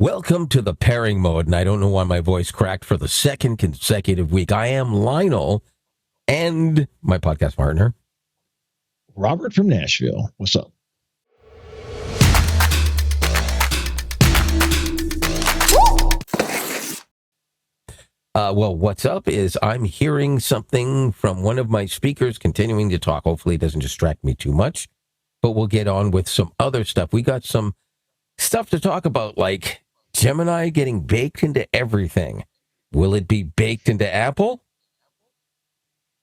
Welcome to the pairing mode, and I don't know why my voice cracked for the second consecutive week. I am Lionel, and my podcast partner, Robert from Nashville. What's up? Well, what's up is I'm hearing something from one of my speakers continuing to talk. Hopefully it doesn't distract me too much, but we'll get on with some other stuff. We got some stuff to talk about, like Gemini getting baked into everything. Will it be baked into Apple?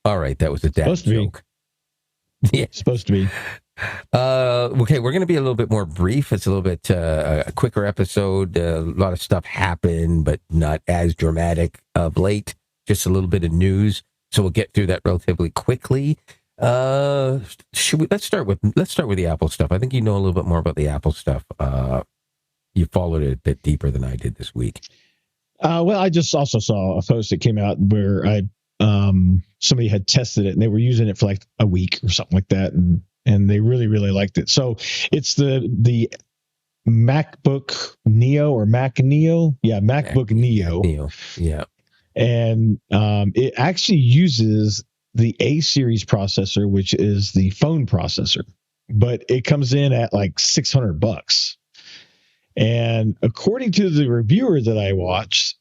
All right, that was a dad joke. Yeah, supposed to be. Okay, we're going to be a little bit more brief. It's a little bit a quicker episode. A lot of stuff happened, but not as dramatic of late. Just a little bit of news, so we'll get through that relatively quickly. Let's start with the Apple stuff. I think you know a little bit more about the Apple stuff. You followed it a bit deeper than I did this week. Well, I just also saw a post that came out where somebody had tested it and they were using it for like a week or something like that, and they really, really liked it. So it's the MacBook Neo or Mac Neo. Yeah, MacBook Neo. Yeah. And it actually uses the A series processor, which is the phone processor, but it comes in at like $600. And according to the reviewer that I watched,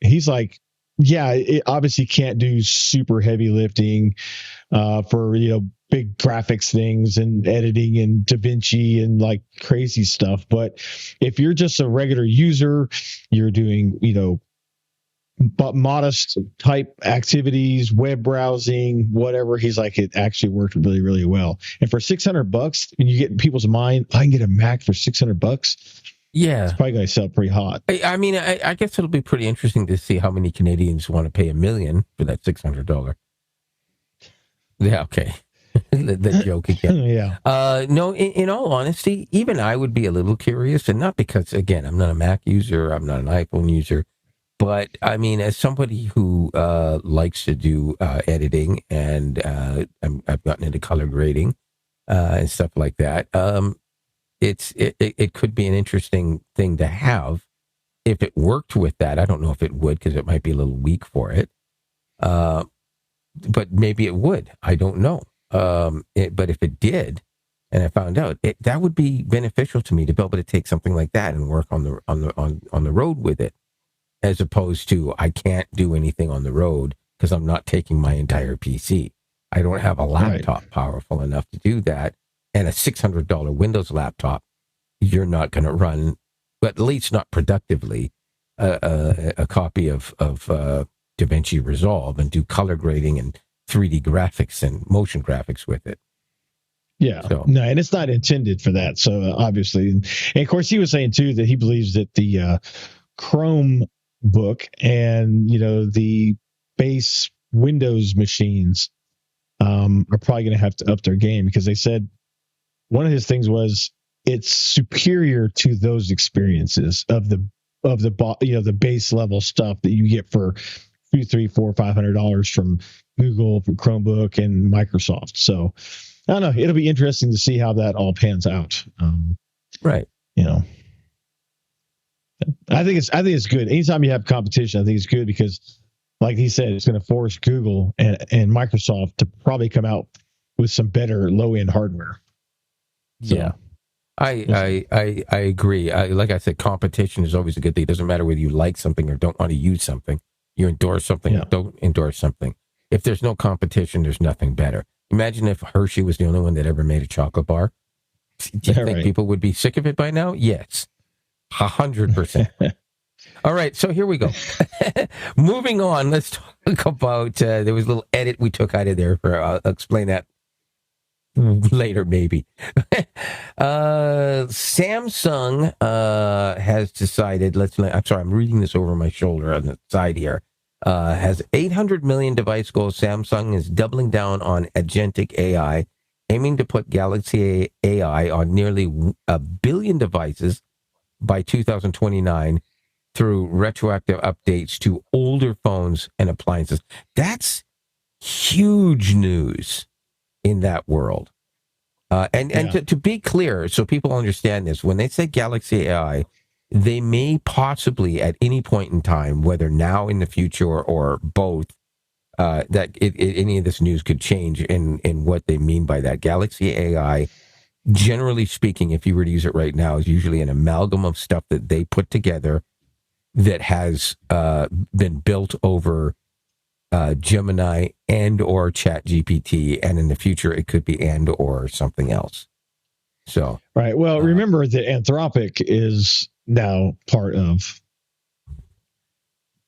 he's like, yeah, it obviously can't do super heavy lifting for, big graphics things and editing and DaVinci and like crazy stuff. But if you're just a regular user, you're doing, but modest type activities, web browsing, whatever, he's like, it actually worked really, really well. And for $600, and you get in people's mind, I can get a Mac for $600. Yeah, it's probably going to sell pretty hot. I mean, I guess it'll be pretty interesting to see how many Canadians want to pay $1 million for that $600. Yeah, okay. the joke again. Yeah. No, in all honesty, even I would be a little curious, and not because, again, I'm not a Mac user, I'm not an iPhone user, but I mean, as somebody who likes to do editing, and I've gotten into color grading and stuff like that, it could be an interesting thing to have if it worked with that. I don't know if it would, because it might be a little weak for it, but maybe it would. I don't know. But if it did, and I found out, that would be beneficial to me to be able to take something like that and work on the road with it, as opposed to I can't do anything on the road because I'm not taking my entire PC. I don't have a laptop powerful enough to do that, and a $600 Windows laptop, you're not going to run, but at least not productively, a copy of DaVinci Resolve and do color grading and 3D graphics and motion graphics with it. Yeah. So. No, and it's not intended for that. So obviously, and of course, he was saying too that he believes that the Chrome book and the base Windows machines are probably going to have to up their game, because they said one of his things was it's superior to those experiences of the base level stuff that you get for $200, $300, $400, $500 from Google, from Chromebook, and Microsoft. So I don't know. It'll be interesting to see how that all pans out. Right. I think it's good. Anytime you have competition, I think it's good, because, like he said, it's going to force Google and Microsoft to probably come out with some better low end hardware. So, yeah. I agree. Like I said, competition is always a good thing. It doesn't matter whether you like something or don't want to use something. You endorse something or don't endorse something. If there's no competition, there's nothing better. Imagine if Hershey was the only one that ever made a chocolate bar. Do you think people would be sick of it by now? Yes. 100%. All right, so here we go. Moving on, let's talk about, there was a little edit we took out of there. I'll explain that later, maybe. Samsung has decided, I'm reading this over my shoulder on the side here, has 800 million device goal. Samsung is doubling down on Agentic AI, aiming to put Galaxy AI on nearly 1 billion devices by 2029 through retroactive updates to older phones and appliances. That's huge news in that world. And to be clear, so people understand this, when they say Galaxy AI, they may possibly at any point in time, whether now in the future or both, any of this news could change in what they mean by that. Galaxy AI, generally speaking, if you were to use it right now, is usually an amalgam of stuff that they put together that has been built over Gemini and or ChatGPT, and in the future it could be and or something else. So right. Well, remember that Anthropic is now part of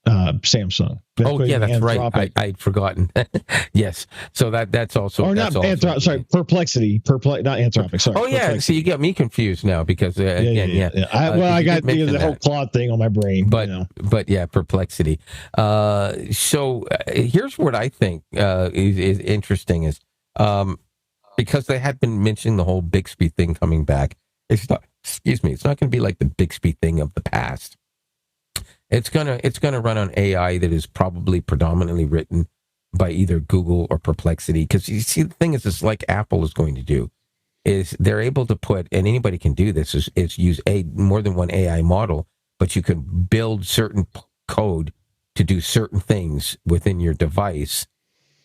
Samsung. Yeah, that's Anthropic. Right. I'd forgotten. Yes. So that's also or that's not Anthropic. Sorry, Perplexity. Not Anthropic. Sorry. Oh yeah. So you got me confused now because I got the whole Claude thing on my brain. But yeah, Perplexity. So here's what I think is interesting is because they had been mentioning the whole Bixby thing coming back. It's not. Excuse me. It's not going to be like the Bixby thing of the past. It's gonna run on AI that is probably predominantly written by either Google or Perplexity. Because you see, the thing is like Apple is going to do is they're able to put, and anybody can do this, is use more than one AI model, but you can build certain code to do certain things within your device,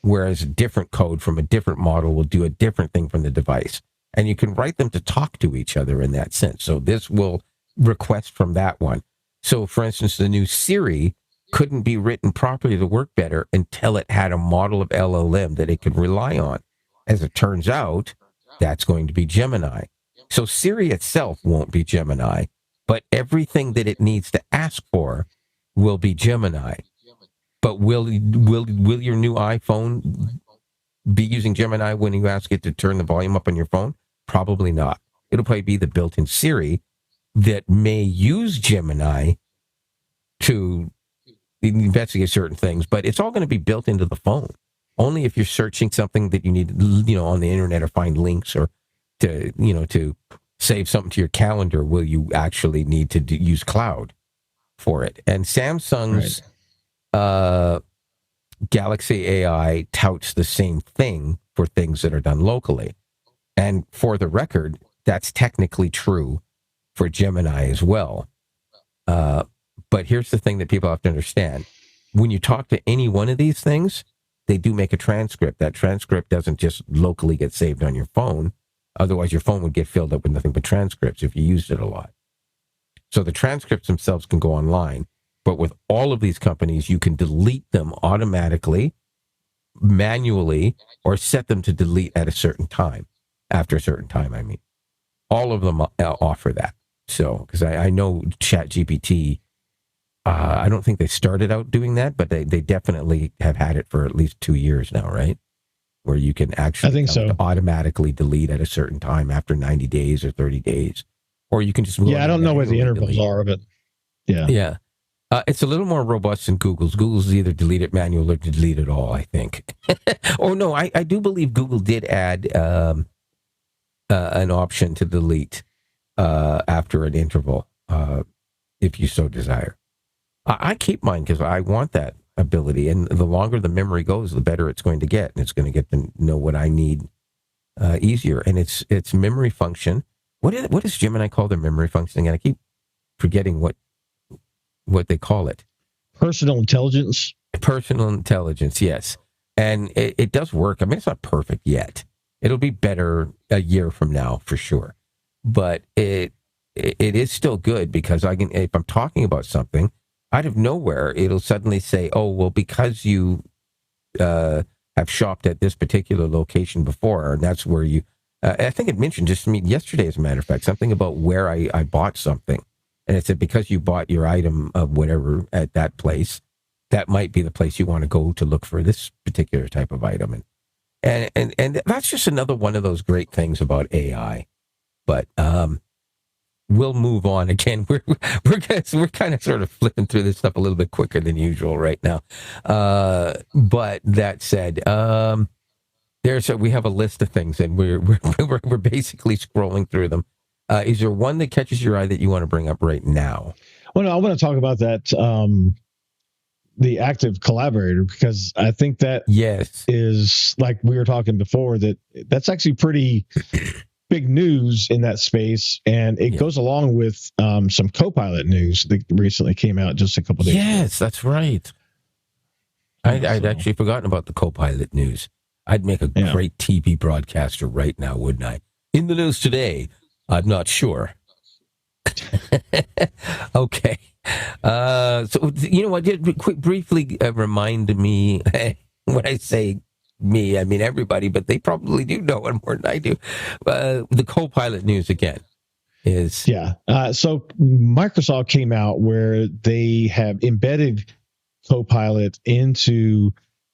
whereas a different code from a different model will do a different thing from the device. And you can write them to talk to each other in that sense. So this will request from that one. So, for instance, the new Siri couldn't be written properly to work better until it had a model of LLM that it could rely on. As it turns out, that's going to be Gemini. So Siri itself won't be Gemini, but everything that it needs to ask for will be Gemini. But will your new iPhone be using Gemini when you ask it to turn the volume up on your phone? Probably not. It'll probably be the built-in Siri that may use Gemini to investigate certain things, but it's all going to be built into the phone. Only if you're searching something that you need, on the internet or find links or to save something to your calendar, will you actually need to use cloud for it. And Samsung's Galaxy AI touts the same thing for things that are done locally. And for the record, that's technically true for Gemini as well. But here's the thing that people have to understand. When you talk to any one of these things, they do make a transcript. That transcript doesn't just locally get saved on your phone. Otherwise, your phone would get filled up with nothing but transcripts if you used it a lot. So the transcripts themselves can go online. But with all of these companies, you can delete them automatically, manually, or set them to delete at a certain time. After a certain time, I mean. All of them offer that. So, because I know ChatGPT, I don't think they started out doing that, but they definitely have had it for at least 2 years now, right? Where you can actually automatically delete at a certain time after 90 days or 30 days. Or you can just... I don't know what the intervals are, but yeah. Yeah. It's a little more robust than Google's. Google's either delete it manual or delete it all, I think. Oh, no, I do believe Google did add an option to delete after an interval, if you so desire. I keep mine because I want that ability, and the longer the memory goes, the better it's going to get, and it's going to get to know what I need easier. And it's memory function. What does Gemini call their memory function? And I keep forgetting what they call it. Personal intelligence. Personal intelligence, yes. And it does work. I mean, it's not perfect yet. It'll be better a year from now for sure. But it is still good because if I'm talking about something, out of nowhere, it'll suddenly say, oh, well, because you have shopped at this particular location before, and that's where you, I think it mentioned just to me yesterday, as a matter of fact, something about where I bought something. And it said, because you bought your item of whatever at that place, that might be the place you want to go to look for this particular type of item. And that's just another one of those great things about AI. But we'll move on again. We're kind of sort of flipping through this stuff a little bit quicker than usual right now. But that said, we have a list of things, and we're basically scrolling through them. Is there one that catches your eye that you want to bring up right now? Well, no, I want to talk about that, the Active Collaborator, because I think that is, like we were talking before, that's actually pretty big news in that space, and it goes along with some Copilot news that recently came out just a couple days ago. Yes, that's right. I'd actually forgotten about the Copilot news. I'd make a great TV broadcaster right now, wouldn't I? In the news today, I'm not sure. Okay. So, you know what? Briefly remind me, when I say me, I mean everybody, but they probably do know it more than I do. The Copilot news again is... So Microsoft came out where they have embedded Copilot into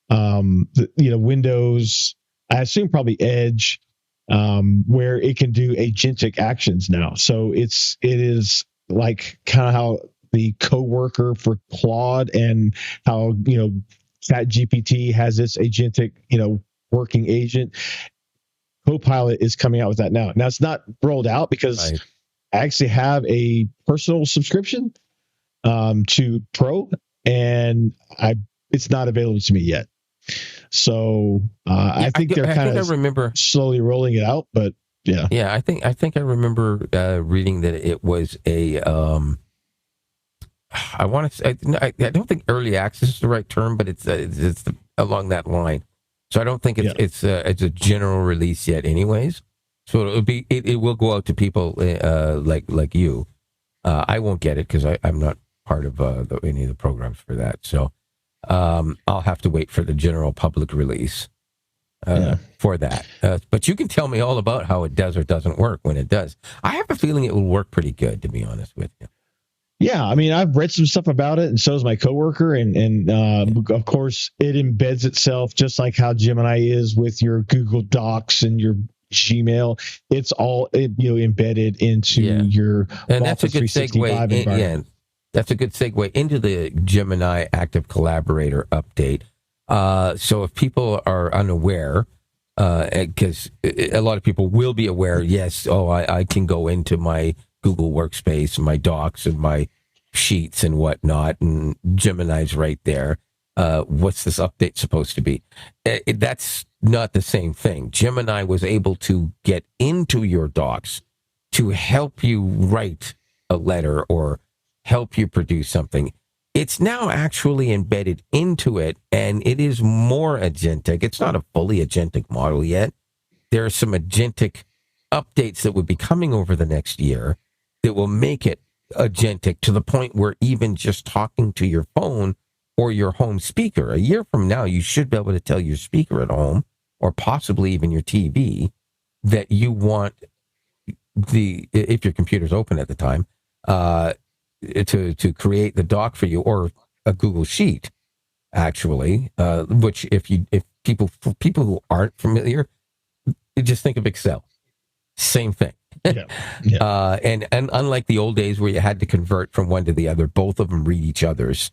Windows, I assume probably Edge, where it can do agentic actions now. So it is like kind of how the coworker for Claude and how ChatGPT has its agentic working agent. Copilot is coming out with that now. Now it's not rolled out because I actually have a personal subscription to Pro, and it's not available to me yet. So I think they're kind of slowly rolling it out, but yeah. I think I remember reading that it was a I want to say, I don't think early access is the right term, but it's along that line. So I don't think it's a general release yet, anyways. So it will go out to people like you. I won't get it because I'm not part of any of the programs for that. So I'll have to wait for the general public release for that. But you can tell me all about how it does or doesn't work when it does. I have a feeling it will work pretty good, to be honest with you. Yeah, I mean, I've read some stuff about it, and so is my coworker, and of course, it embeds itself just like how Gemini is with your Google Docs and your Gmail. It's all embedded into your and that's a good segue. That's a good segue into the Gemini Active Collaborator update. So if people are unaware, because a lot of people will be aware, I can go into my Google Workspace, my Docs, and my Sheets and whatnot, and Gemini's right there. What's this update supposed to be? That's not the same thing. Gemini was able to get into your Docs to help you write a letter or help you produce something. It's now actually embedded into it, and it is more agentic. It's not a fully agentic model yet. There are some agentic updates that would be coming over the next year that will make it agentic to the point where even just talking to your phone or your home speaker, a year from now, you should be able to tell your speaker at home or possibly even your TV that you want if your computer's open at the time, to create the doc for you, or a Google Sheet, actually, which if people who aren't familiar, just think of Excel. Same thing. And unlike the old days where you had to convert from one to the other, both of them read each other's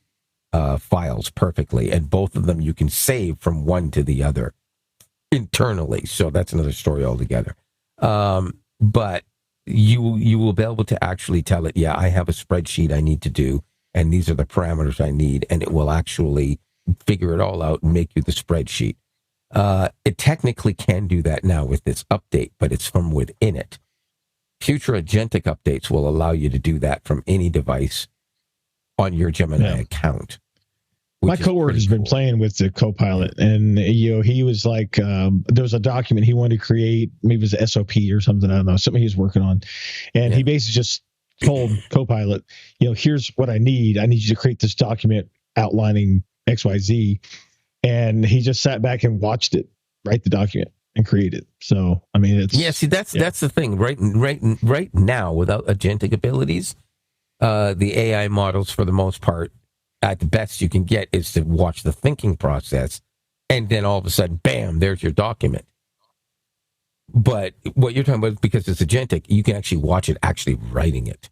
files perfectly, and both of them you can save from one to the other internally. So that's another story altogether. But you will be able to actually tell it, I have a spreadsheet I need to do, and these are the parameters I need, and it will actually figure it all out and make you the spreadsheet. It technically can do that now with this update, but it's from within it. Future agentic updates will allow you to do that from any device on your Gemini account. My coworker has been playing with the Copilot, and he was like, there was a document he wanted to create, maybe it was an SOP or something, I don't know, something he was working on, and he basically just told Copilot, here's what I need you to create this document outlining XYZ, and he just sat back and watched it write the document and create it. So I mean, it's that's the thing. Right now, without agentic abilities, the AI models, for the most part, at the best you can get is to watch the thinking process, and then all of a sudden, bam, there's your document. But what you're talking about, because it's agentic, you can actually watch it actually writing it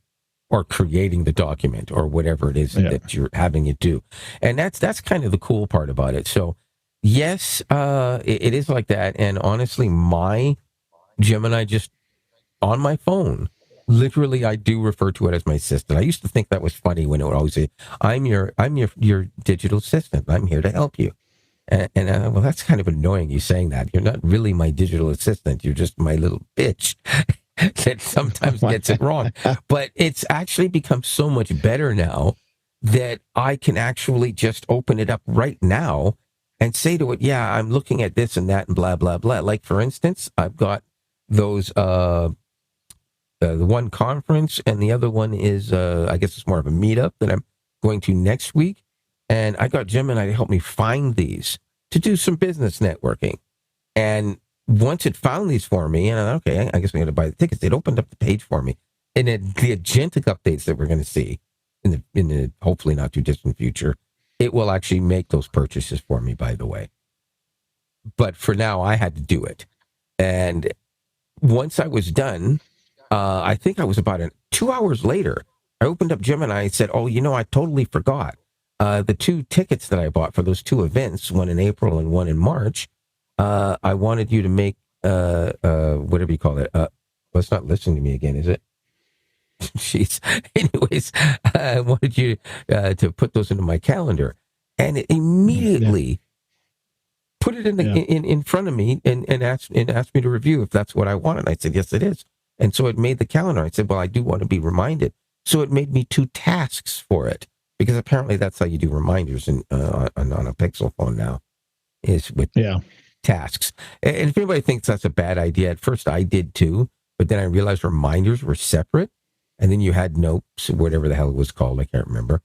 or creating the document or whatever it is that you're having it do. And that's kind of the cool part about it. So yes, it is like that. And honestly, my Gemini just on my phone, literally, I do refer to it as my assistant. I used to think that was funny when it would always say, I'm your digital assistant. I'm here to help you. Well, that's kind of annoying you saying that. You're not really my digital assistant. You're just my little bitch that sometimes gets it wrong. But it's actually become so much better now that I can actually just open it up right now and say to it, yeah, I'm looking at this and that and blah, blah, blah. Like, for instance, I've got those, the one conference and the other one is, I guess it's more of a meetup that I'm going to next week. And I got Gemini to help me find these to do some business networking. And once it found these for me, and I thought, okay, I guess I'm going to buy the tickets. It opened up the page for me. And the agentic updates that we're going to see in the hopefully not too distant future, it will actually make those purchases for me, by the way. But for now, I had to do it. And once I was done, I think I was about 2 hours later, I opened up Gemini and said, oh, I totally forgot. The 2 tickets that I bought for those 2 events, one in April and one in March, I wanted you to make, whatever you call it. Well, it's not listening to me again, is it? Jeez. Anyways, I wanted you to put those into my calendar. And it immediately put it in front of me and asked me to review if that's what I wanted. I said, yes, it is. And so it made the calendar. I said, well, I do want to be reminded. So it made me 2 tasks for it. Because apparently that's how you do reminders on a Pixel phone now, is with tasks. And if anybody thinks that's a bad idea, at first I did too, but then I realized reminders were separate. And then you had notes, whatever the hell it was called, I can't remember,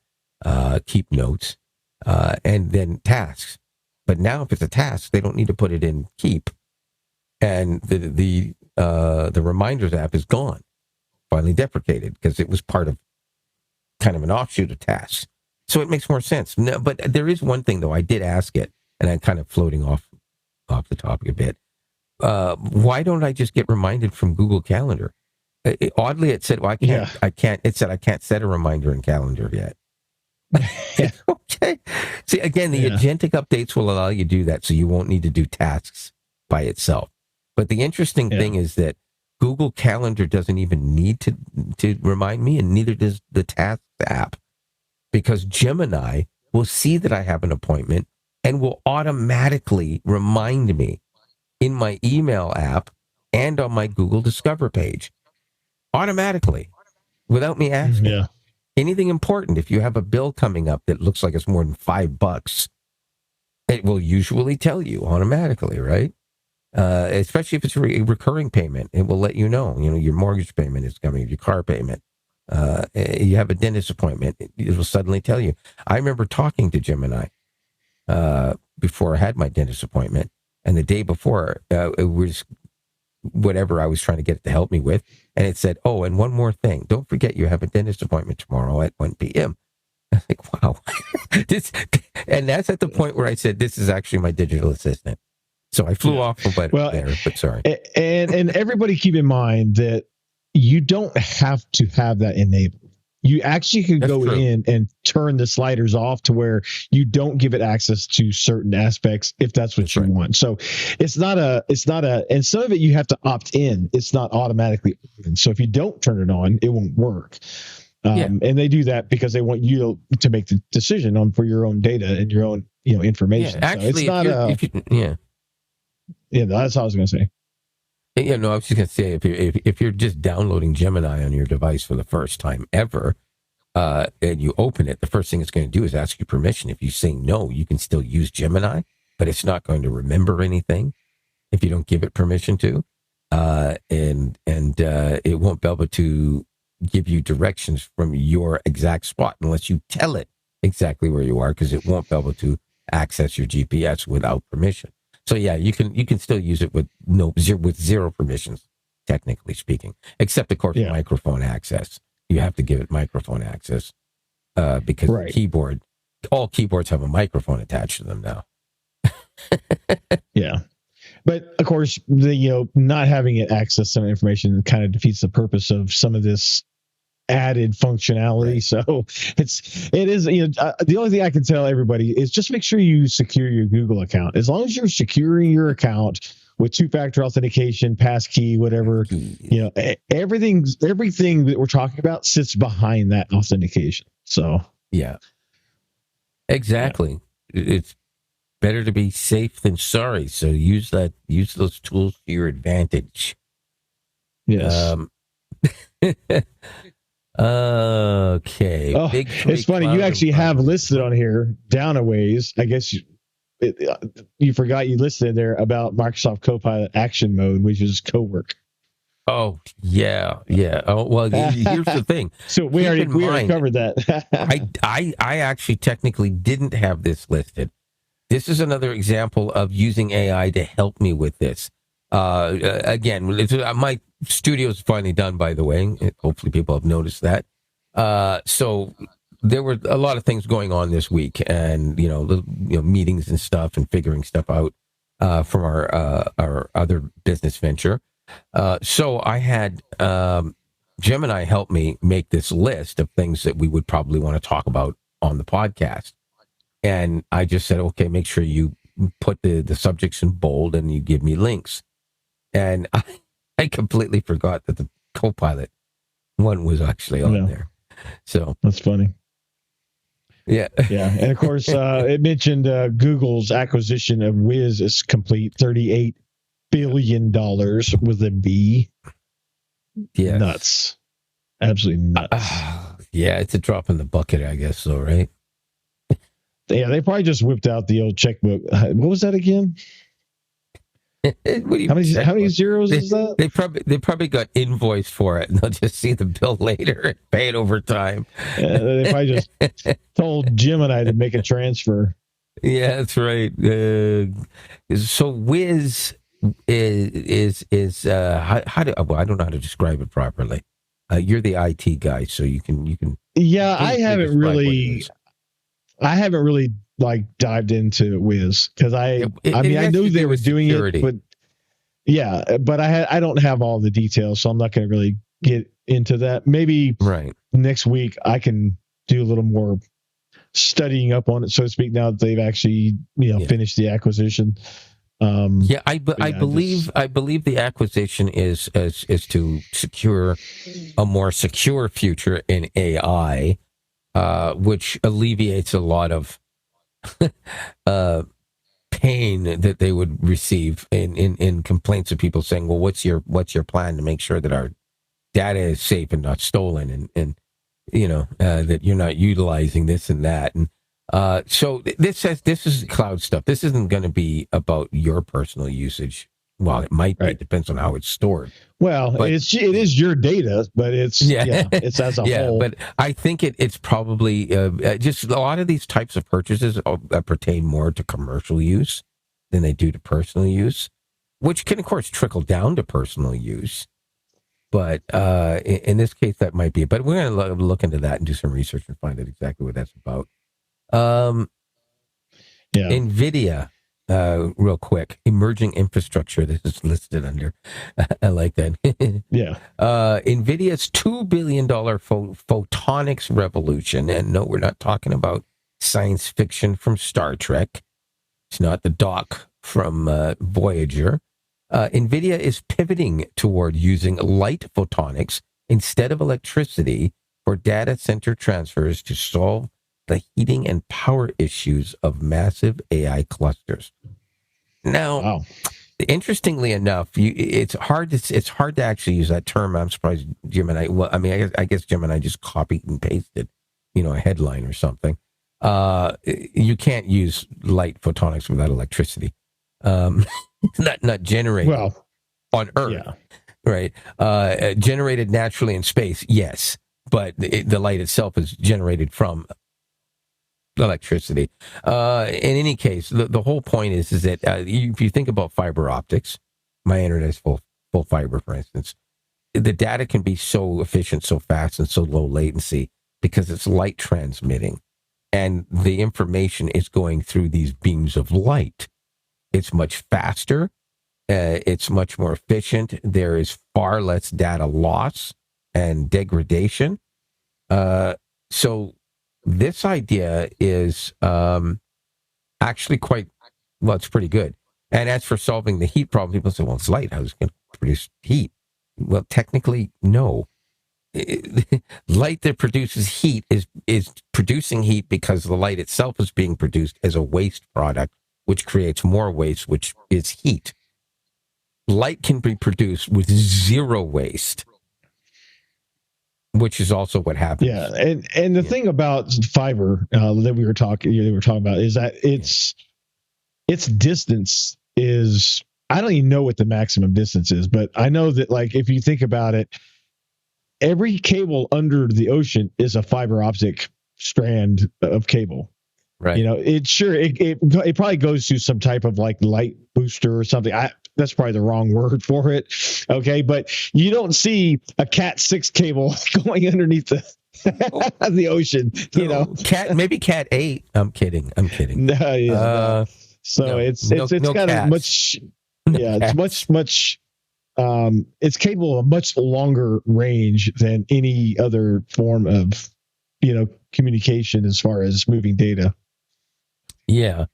keep notes, and then tasks. But now if it's a task, they don't need to put it in keep. And the reminders app is gone, finally deprecated, because it was part of kind of an offshoot of tasks. So it makes more sense. No, but there is one thing, though. I did ask it, and I'm kind of floating off the topic a bit. Why don't I just get reminded from Google Calendar? Oddly, it said, well, I can't. It said I can't set a reminder in Calendar yet. Okay. See, again, the agentic updates will allow you to do that, so you won't need to do tasks by itself. But the interesting thing is that Google Calendar doesn't even need to remind me, and neither does the Tasks app, because Gemini will see that I have an appointment and will automatically remind me in my email app and on my Google Discover page. Automatically, without me asking. Yeah. Anything important, if you have a bill coming up that looks like it's more than $5, it will usually tell you automatically, right? Especially if it's a recurring payment, it will let you know. Your mortgage payment is coming, your car payment. You have a dentist appointment, it will suddenly tell you. I remember talking to Gemini before I had my dentist appointment, and the day before, it was whatever I was trying to get it to help me with, and it said, oh, and one more thing, don't forget you have a dentist appointment tomorrow at 1 p.m. I was like, wow. And that's at the point where I said, this is actually my digital assistant. So I flew off there, but sorry. And everybody keep in mind that you don't have to have that enabled. You actually can go in and turn the sliders off to where you don't give it access to certain aspects if that's what you want. So it's not a, and some of it you have to opt in. It's not automatically open. So if you don't turn it on, it won't work. And they do that because they want you to make the decision for your own data and your own, information. Yeah, actually, so it's not yeah, that's what I was going to say. Yeah, no, I was just going to say, if you're just downloading Gemini on your device for the first time ever, and you open it, the first thing it's going to do is ask you permission. If you say no, you can still use Gemini, but it's not going to remember anything if you don't give it permission to, and it won't be able to give you directions from your exact spot unless you tell it exactly where you are, because it won't be able to access your GPS without permission. So yeah, you can still use it with zero permissions, technically speaking, except of course microphone access. You have to give it microphone access because the keyboard, all keyboards have a microphone attached to them now. Yeah, but of course, not having it access some information kind of defeats the purpose of some of this added functionality. Right. So it is the only thing I can tell everybody is just make sure you secure your Google account. As long as you're securing your account with 2-factor authentication, passkey, whatever, everything that we're talking about sits behind that authentication. So yeah, exactly. It's better to be safe than sorry. So use those tools to your advantage. Yes. Okay. Oh, Big three. it's funny. You cloud actually have environment. listed on here down a ways. I guess you forgot you listed there about Microsoft Copilot Action Mode, which is co-work. Oh yeah. Oh well. Here's the thing. So we already covered that. I actually technically didn't have this listed. This is another example of using AI to help me with this. Again, my studio's finally done, by the way. Hopefully people have noticed that. So there were a lot of things going on this week, and meetings and stuff, and figuring stuff out from our other business venture. So I had Gemini help me make this list of things that we would probably want to talk about on the podcast. And I just said, okay, make sure you put the subjects in bold and you give me links. And I completely forgot that the Copilot one was actually on there. So that's funny. Yeah. And of course, it mentioned Google's acquisition of Wiz is complete, $38 billion with a B. Yeah. Nuts. Absolutely nuts. Yeah, it's a drop in the bucket, I guess so, right? Yeah, they probably just whipped out the old checkbook. What was that again? How many zeros is that? They probably got invoiced for it, and they'll just see the bill later and pay it over time. They probably just told Gemini to make a transfer. Yeah, that's right. So Wiz is how do I don't know how to describe it properly. You're the IT guy, so you can. Yeah, I haven't really like dived into Wiz because I knew they were doing it, but I don't have all the details, so I'm not going to really get into that. Maybe next week I can do a little more studying up on it, so to speak. Now that they've actually finished the acquisition. I believe the acquisition is to secure a more secure future in AI. Which alleviates a lot of pain that they would receive in complaints of people saying, well, what's your plan to make sure that our data is safe and not stolen, and that you're not utilizing this and that. And so this is cloud stuff. This isn't going to be about your personal usage. Well, it might be. It depends on how it's stored. Well, it is your data, but it's it's as a whole. But I think it's probably just a lot of these types of purchases pertain more to commercial use than they do to personal use, which can of course trickle down to personal use. But in this case, that might be. But we're going to look into that and do some research and find out exactly what that's about. Nvidia. Real quick, emerging infrastructure. This is listed under. I like that. Nvidia's $2 billion photonics revolution. And no, we're not talking about science fiction from Star Trek. It's not the Doc from Voyager. Nvidia is pivoting toward using light photonics instead of electricity for data center transfers to solve the heating and power issues of massive AI clusters. Now, interestingly enough, it's hard to actually use that term. I'm surprised Gemini. Well, I mean, I guess Gemini just copied and pasted, a headline or something. You can't use light photonics without electricity. Not generated on Earth, right? Generated naturally in space, yes, but the light itself is generated from electricity. In any case, the whole point is that if you think about fiber optics, my internet is full fiber, for instance, the data can be so efficient, so fast, and so low latency because it's light transmitting, and the information is going through these beams of light. It's much faster. It's much more efficient. There is far less data loss and degradation. So this idea is actually it's pretty good. And as for solving the heat problem, people say, well, it's light. How's it going to produce heat? Well, technically, no. Light that produces heat is producing heat because the light itself is being produced as a waste product which creates more waste, which is heat. Light can be produced with zero waste, which is also what happens. Yeah, and the thing about fiber that we were talking about is that its distance is, I don't even know what the maximum distance is, but I know that, like, if you think about it, every cable under the ocean is a fiber optic strand of cable. Right. You know, it probably goes through some type of like light booster or something. That's probably the wrong word for it. Okay, but you don't see a Cat 6 cable going underneath the ocean. You know, maybe Cat 8. I'm kidding. No, yeah. No. So it's got a much. Yeah, it's much. It's capable of a much longer range than any other form of, communication as far as moving data. Yeah,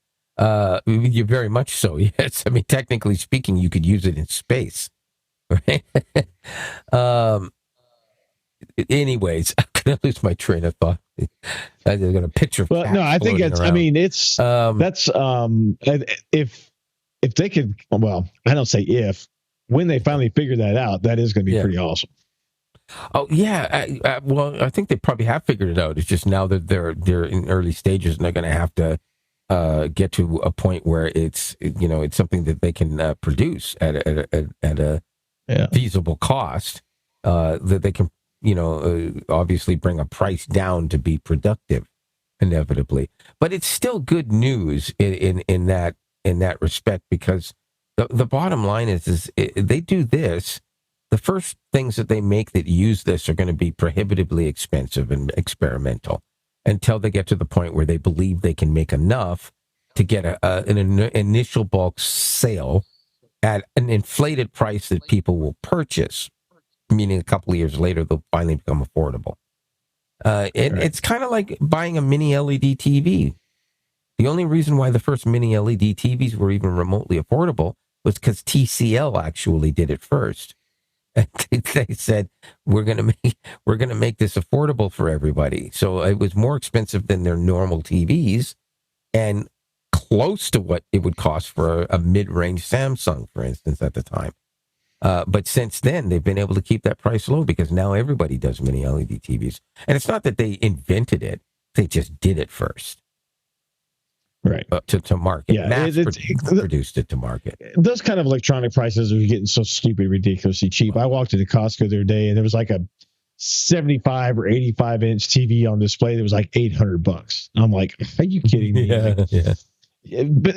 you're very much so. Yes, I mean, technically speaking, you could use it in space. Right. Anyways, I'm gonna lose my train of thought. I got a picture. Well, no, I think it's. Around. I mean, it's that's if they could. Well, I don't say if. When they finally figure that out, that is going to be pretty awesome. Oh yeah, well, I think they probably have figured it out. It's just now that they're in early stages, and they're going to have to get to a point where it's something that they can produce at a feasible cost, that they can obviously bring a price down to be productive, inevitably. But it's still good news in that respect, because the bottom line is they do this. The first things that they make that use this are going to be prohibitively expensive and experimental until they get to the point where they believe they can make enough to get an initial bulk sale at an inflated price that people will purchase, meaning a couple of years later, they'll finally become affordable. It's kind of like buying a mini LED TV. The only reason why the first mini LED TVs were even remotely affordable was because TCL actually did it first. They said, we're gonna make this affordable for everybody. So it was more expensive than their normal TVs, and close to what it would cost for a mid-range Samsung, for instance, at the time. But since then, they've been able to keep that price low because now everybody does mini LED TVs. And it's not that they invented it; they just did it first. Right. To market. Yeah, produced it to market. Those kind of electronic prices are getting so stupid, ridiculously cheap. I walked into Costco the other day and there was like a 75 or 85 inch TV on display that was like $800. I'm like, are you kidding me? Yeah. But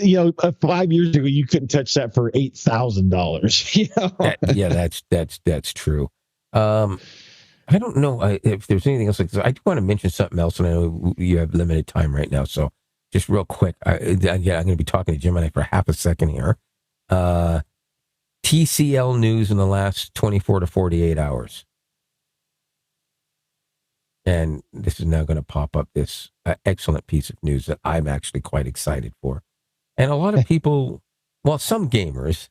5 years ago you couldn't touch that for $8,000. That's true. I don't know if there's anything else like this. I do want to mention something else, and I know you have limited time right now, so just real quick. I'm going to be talking to Gemini for half a second here. TCL news in the last 24 to 48 hours. And this is now going to pop up this excellent piece of news that I'm actually quite excited for. And a lot of people, well, some gamers,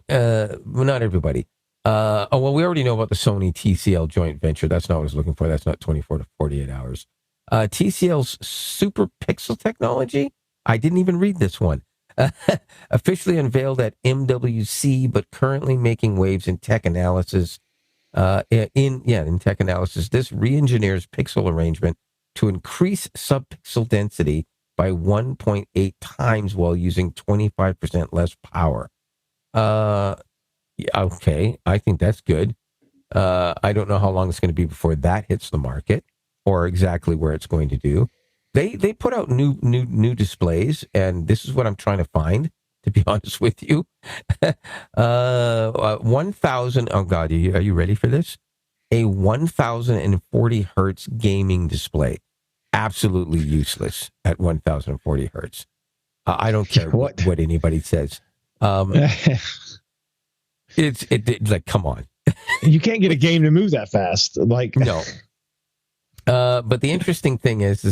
not everybody. We already know about the Sony TCL joint venture. That's not what I was looking for. That's not 24 to 48 hours. TCL's super pixel technology, I didn't even read this one, officially unveiled at MWC, but currently making waves in tech analysis. In tech analysis, this re-engineers pixel arrangement to increase subpixel density by 1.8 times while using 25% less power. Okay, I think that's good. I don't know how long it's going to be before that hits the market, or exactly where it's going to do. They put out new displays, and this is what I'm trying to find, to be honest with you. 1,000. Oh God, are you ready for this? A 1,040 hertz gaming display, absolutely useless at 1,040 hertz. I don't care what anybody says. It's like, come on. You can't get a game to move that fast. Like, no. But the interesting thing is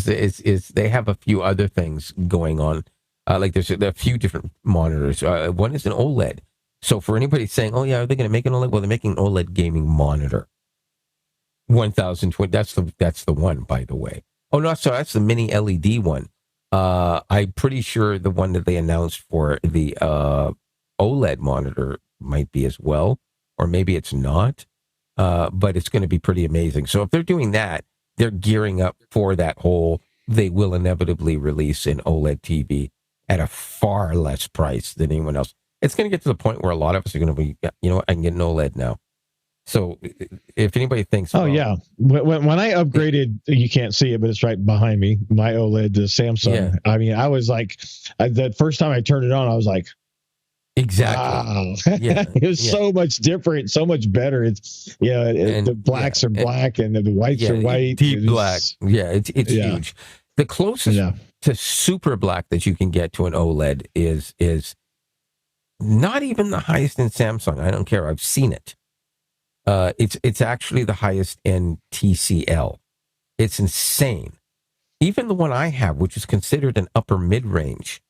they have a few other things going on. Like there's a few different monitors. One is an OLED. So for anybody saying, "Oh yeah, are they going to make an OLED?" Well, they're making an OLED gaming monitor. 1020. That's the one, by the way. Oh no, sorry, that's the mini LED one. I'm pretty sure the one that they announced for the OLED monitor might be as well, or maybe it's not. But it's going to be pretty amazing. So if they're doing that, they're gearing up for that whole. They will inevitably release an OLED TV at a far less price than anyone else. It's going to get to the point where a lot of us are going to be, you know what, I can get an OLED now. So if anybody thinks, oh yeah, when I upgraded, you can't see it, but it's right behind me. My OLED to Samsung. Yeah. I mean, I was like, the first time I turned it on, I was like, exactly, wow. Yeah, It was so much different, so much better. It's the blacks are black and the whites are white, deep black. Yeah, it's huge. The closest to super black that you can get to an OLED is not even the highest in Samsung. I don't care. I've seen it. It's actually the highest in TCL. It's insane. Even the one I have, which is considered an upper mid range,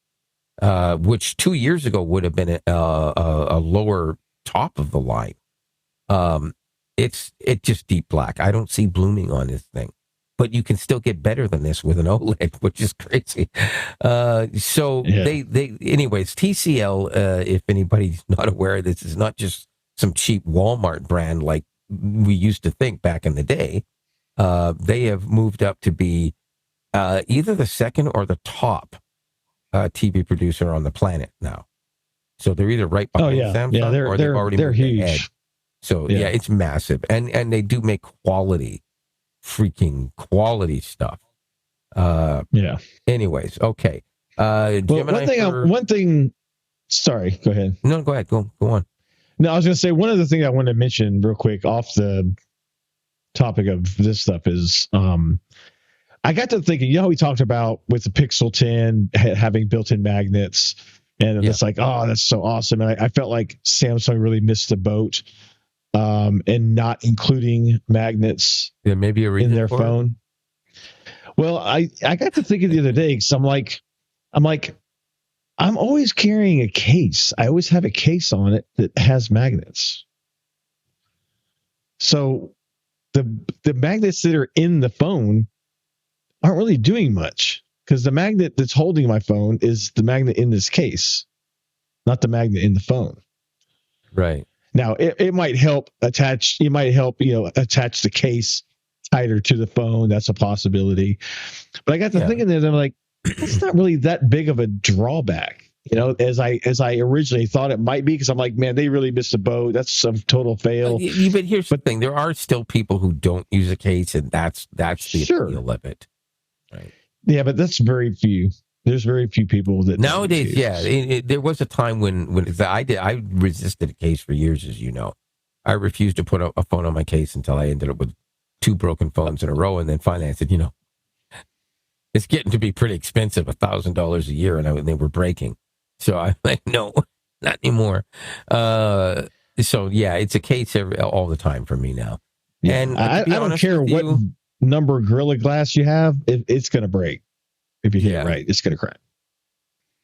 which 2 years ago would have been a lower top of the line. It's just deep black. I don't see blooming on this thing, but you can still get better than this with an OLED, which is crazy. Anyways, TCL. If anybody's not aware, this is not just some cheap Walmart brand like we used to think back in the day. They have moved up to be either the second or the top TV producer on the planet now. So they're either right behind Samsung or they've already moved huge. ahead. So it's massive, and they do make freaking quality stuff. Anyways, okay. One thing. Sorry, go ahead. No, go ahead. Go on. No, I was going to say one other thing I want to mention real quick off the topic of this stuff is I got to thinking, how we talked about with the Pixel 10 having built-in magnets, and it's like, oh, that's so awesome. And I felt like Samsung really missed the boat and not including magnets in their phone. Well, I got to thinking the other day because I'm like, I'm always carrying a case. I always have a case on it that has magnets. So the magnets that are in the phone aren't really doing much because the magnet that's holding my phone is the magnet in this case, not the magnet in the phone. Right. Now it might help attach. It might help attach the case tighter to the phone. That's a possibility. But I got to thinking that I'm like, that's not really that big of a drawback, as I originally thought it might be, because I'm like, man, they really missed the boat. That's some total fail. But here's the thing: there are still people who don't use a case, and that's the appeal of it. Right? Yeah, but that's very few. There's very few people that nowadays. There was a time when I resisted a case for years, as you know. I refused to put a phone on my case until I ended up with 2 broken phones in a row, and then finally I said, it's getting to be pretty expensive, $1,000 a year, and they were breaking. So I'm like, no, not anymore. It's a case all the time for me now. Yeah. And I don't care what number Gorilla Glass you have, it's going to break. If you hit it right, it's going to crack.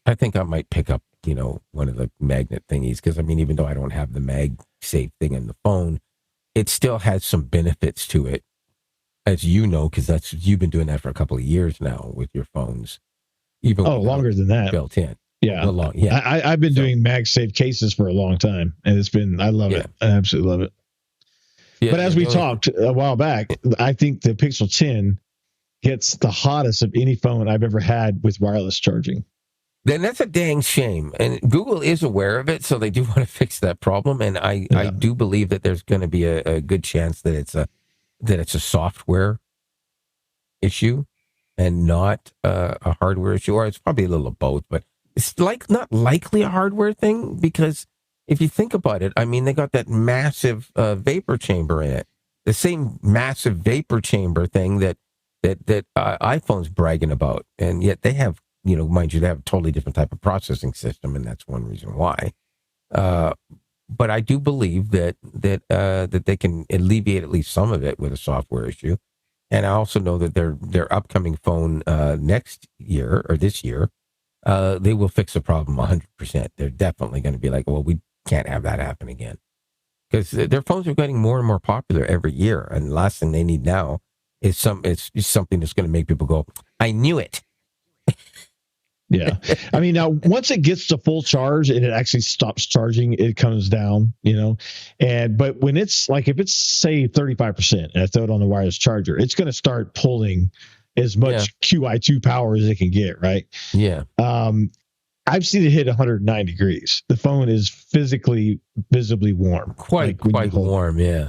I think I might pick up, one of the magnet thingies, because even though I don't have the MagSafe thing in the phone, it still has some benefits to it. As you know, because you've been doing that for a couple of years now with your phones. Even longer than that. Built in. Yeah. I've been doing MagSafe cases for a long time, and I love it. I absolutely love it. Yeah, but as we talked a while back, I think the Pixel 10 gets the hottest of any phone I've ever had with wireless charging. Then that's a dang shame. And Google is aware of it, so they do want to fix that problem. And I do believe that there's going to be a good chance that it's a software issue and not a hardware issue, or it's probably a little of both, but it's not likely a hardware thing, because if you think about it, they got that massive vapor chamber in it, the same massive vapor chamber thing that iPhone's bragging about, and yet they have, mind you, they have a totally different type of processing system, and that's one reason why. But I do believe that they can alleviate at least some of it with a software issue. And I also know that their upcoming phone next year or this year, they will fix the problem 100%. They're definitely going to be like, well, we can't have that happen again, because their phones are getting more and more popular every year. And the last thing they need now is something that's going to make people go, I knew it. Yeah. I mean, now once it gets to full charge and it actually stops charging, it comes down, but when it's like, if it's say 35% and I throw it on the wireless charger, it's going to start pulling as much QI2 power as it can get. Right. Yeah. I've seen it hit 109 degrees. The phone is physically, visibly warm. Quite warm. Yeah.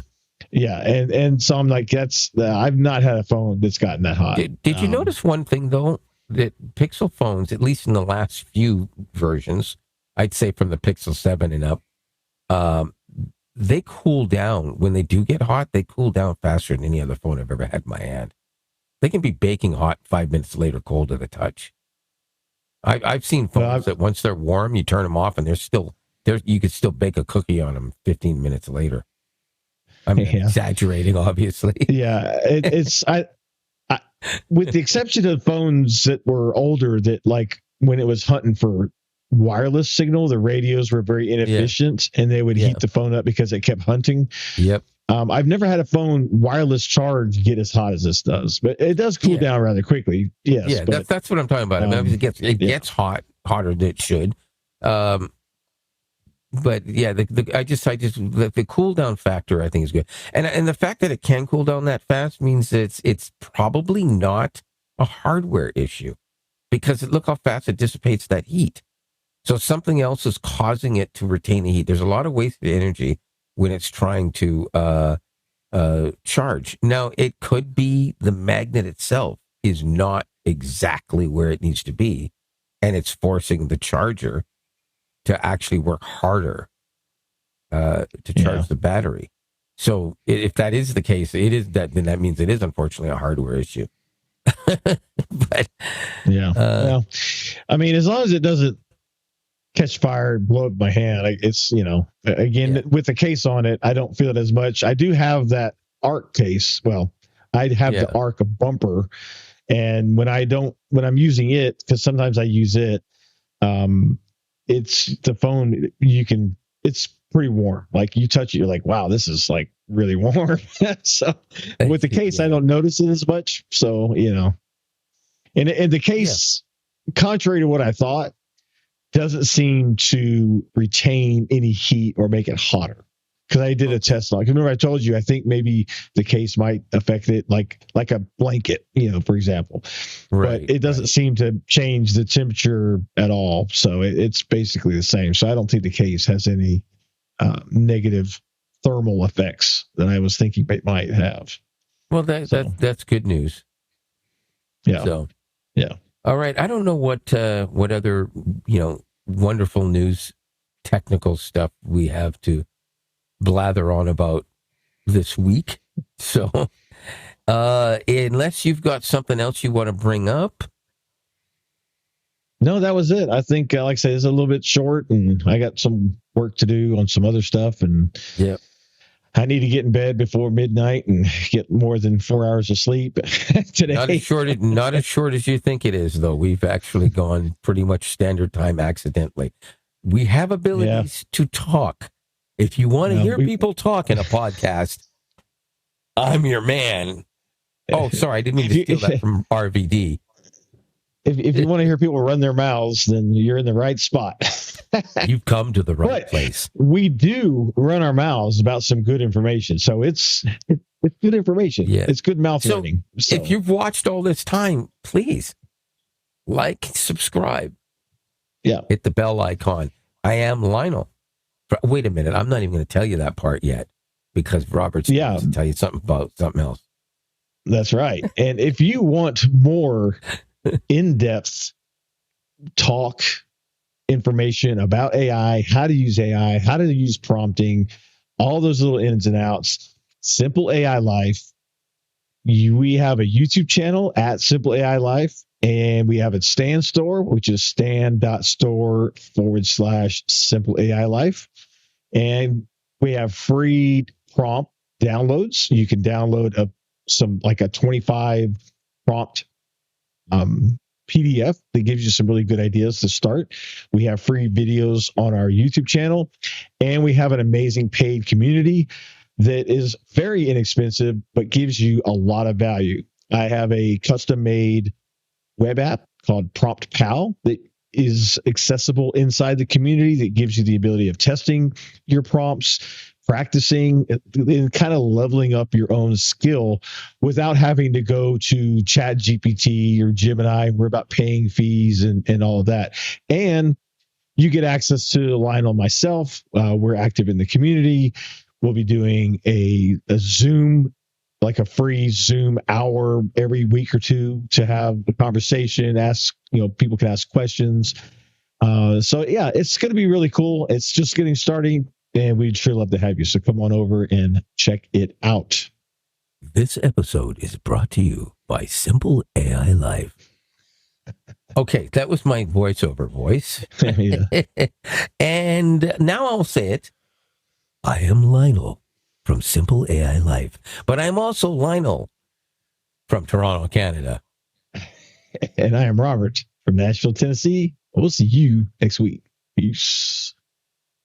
Yeah. And so I'm like, I've not had a phone that's gotten that hot. Did you notice one thing though? That Pixel phones, at least in the last few versions, I'd say from the Pixel 7 and up, they cool down. When they do get hot, they cool down faster than any other phone I've ever had in my hand. They can be baking hot 5 minutes later, cold to the touch. I've seen phones that once they're warm, you turn them off and they're still there. You could still bake a cookie on them 15 minutes later. I'm exaggerating, obviously. Yeah, I, with the exception of phones that were older, that like when it was hunting for wireless signal, the radios were very inefficient and they would heat the phone up because it kept hunting. Yep. I've never had a phone wireless charge get as hot as this does, but it does cool down rather quickly. Yes. Yeah, that's what I'm talking about. I mean, it gets hotter than it should. But yeah, the cool down factor I think is good, and the fact that it can cool down that fast means that it's probably not a hardware issue, because look how fast it dissipates that heat. So something else is causing it to retain the heat. There's a lot of wasted energy when it's trying to charge. Now it could be the magnet itself is not exactly where it needs to be, and it's forcing the charger to actually work harder to charge the battery. So if that is the case, then that means it is unfortunately a hardware issue. But well, I mean, as long as it doesn't catch fire and blow up my hand, it's with the case on it, I don't feel it as much. I do have that ARC case. Well, I have the ARC bumper, and when I'm using it, because sometimes I use it, it's the phone, it's pretty warm. Like you touch it, you're like, wow, this is like really warm. So with the case, I don't notice it as much. So, and the case, contrary to what I thought, doesn't seem to retain any heat or make it hotter. Because I did a test on it. Remember I told you, I think maybe the case might affect it like a blanket, for example. Right. But it doesn't seem to change the temperature at all. So it's basically the same. So I don't think the case has any negative thermal effects that I was thinking it might have. Well, that's good news. Yeah. So, yeah. All right. I don't know what other, wonderful news, technical stuff we have to blather on about this week. So, unless you've got something else you want to bring up. No, that was it. I think, like I said, it's a little bit short, and I got some work to do on some other stuff, and I need to get in bed before midnight and get more than 4 hours of sleep today. Not as short as you think it is, though. We've actually gone pretty much standard time accidentally. We have abilities to talk. If you want to hear people talk in a podcast, I'm your man. Oh, sorry, I didn't mean to steal that from RVD. If you want to hear people run their mouths, then you're in the right spot. You've come to the right place. We do run our mouths about some good information. So it's good information. Yeah. It's good mouth running. So if you've watched all this time, please like, subscribe. Yeah. Hit the bell icon. I am Lionel. Wait a minute. I'm not even going to tell you that part yet, because Robert's going to tell you something about something else. That's right. And if you want more in-depth talk information about AI, how to use prompting, all those little ins and outs, Simple AI Life. We have a YouTube channel at Simple AI Life, and we have a Stan store, which is stan.store/Simple AI Life. And we have free prompt downloads. You can download a 25 prompt PDF that gives you some really good ideas to start. We have free videos on our YouTube channel, and we have an amazing paid community that is very inexpensive but gives you a lot of value. I have a custom-made web app called Prompt Pal that is accessible inside the community that gives you the ability of testing your prompts, practicing, and kind of leveling up your own skill without having to go to Chat GPT or Gemini and worry about paying fees and all of that. And you get access to Lionel and myself. We're active in the community. We'll be doing a Zoom, like a free Zoom hour every week or two to have a conversation, people can ask questions. So yeah, it's going to be really cool. It's just getting started, and we'd sure love to have you. So come on over and check it out. This episode is brought to you by Simple AI Life. Okay, that was my voiceover voice. And now I'll say it. I am Lionel from Simple AI Life, but I'm also Lionel from Toronto, Canada. And I am Robert from Nashville, Tennessee. We'll see you next week. Peace.